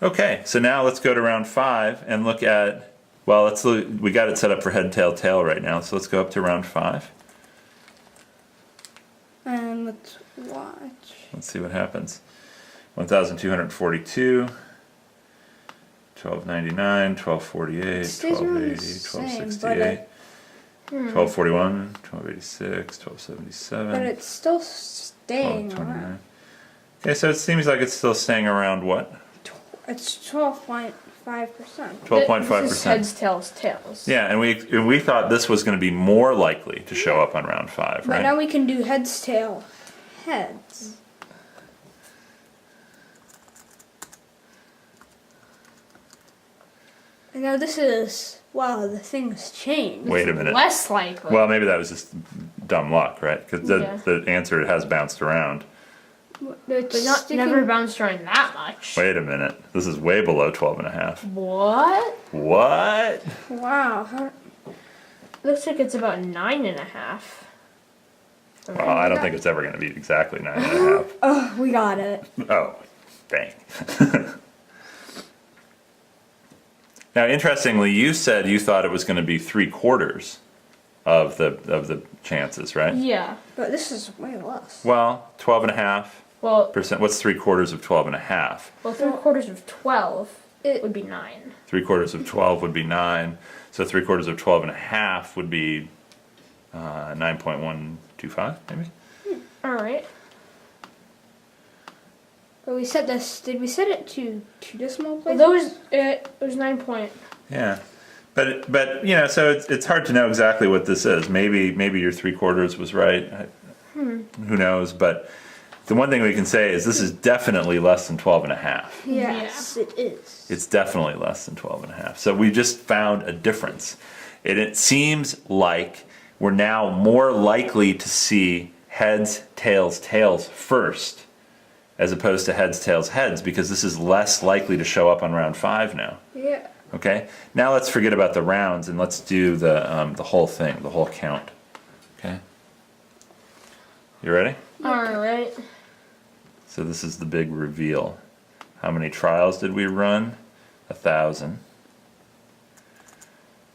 Okay, so now let's go to round 5 and look at, well, let's look, we got it set up for head, tail, tail right now, so let's go up to round 5. And let's watch. Let's see what happens. 1,242, 1,299, 1,248, 1,280, 1,268, 1,241, 1,286, 1,277. But it's still staying around. Okay, so it seems like it's still staying around what? It's 12.5%. 12.5%. This is heads, tails, tails. Yeah, and we thought this was going to be more likely to show up on round 5, But right? now we can do heads, tail, heads. And now this is, wow, the thing's changed. Wait a minute. Less likely. Well, maybe that was just dumb luck, right? Because Yeah. the answer has bounced around. It's but not sticking- never bounced around that much. Wait a minute. This is way below 12.5. What? What? Wow. Looks like it's about 9.5. Well, I don't think it's ever going to be exactly 9.5. Oh, we got it. Oh, dang. Now, interestingly, you said you thought it was going to be 3/4 of the chances, right? Yeah. But this is way less. Well, 12.5%. Well, What's 3/4 of 12.5? well, 3/4 of 12 would be 9. 3/4 of 12 would be 9. So 3/4 of 12.5 would be 9.125, maybe? All right. But we set this, did we set it to 2 decimal places? Those it was 9 point. Yeah. But you know, so it's hard to know exactly what this is. Maybe your 3/4 was right. Who knows? But the one thing we can say is this is definitely less than 12.5. Yes, it is. It's definitely less than 12.5. So we just found a difference. It seems like we're now more likely to see heads, tails, tails first, as opposed to heads, tails, heads, because this is less likely to show up on round 5 now. Yeah. Okay, now let's forget about the rounds and let's do the whole thing, the whole count. Okay, you ready? All right. So this is the big reveal. How many trials did we run? 1,000.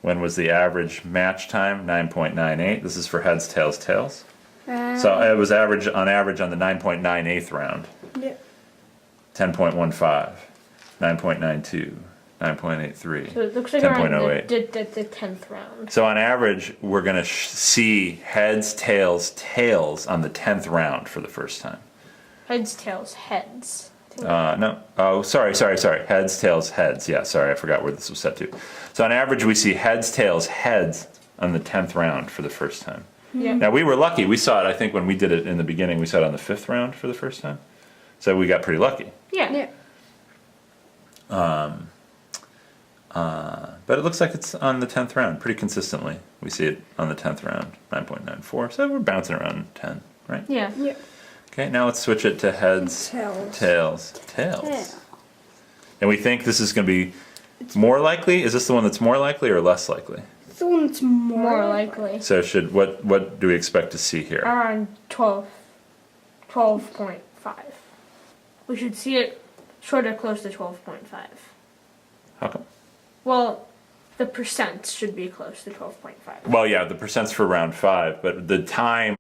When was the average match time? 9.98. This is for heads, tails, tails. So it was on average on the 9.98th round. Yeah. 10.15, 9.92. 9.83. So it looks like around 10.08. the 10th round. So on average, we're going to see heads, tails, tails on the 10th round for the first time. Heads, tails, heads. No. Oh, sorry. Heads, tails, heads. Yeah, sorry, I forgot where this was set to. So on average, we see heads, tails, heads on the 10th round for the first time. Yeah. Now, we were lucky. We saw it, I think, when we did it in the beginning, we saw it on the 5th round for the first time. So we got pretty lucky. Yeah. Yeah. But it looks like it's on the 10th round pretty consistently. We see it on the 10th round, 9.94. So we're bouncing around 10, right? Yeah. Yeah. Okay, now let's switch it to heads, Tails. tails, tails. Yeah. And we think this is going to be more likely? Is this the one that's more likely or less likely? It's the one that's More likely. So what do we expect to see here? Around 12.5. We should see it sort of close to 12.5. How come? Well, the percents should be close to 12.5. Well, yeah, the percents for round 5, but the time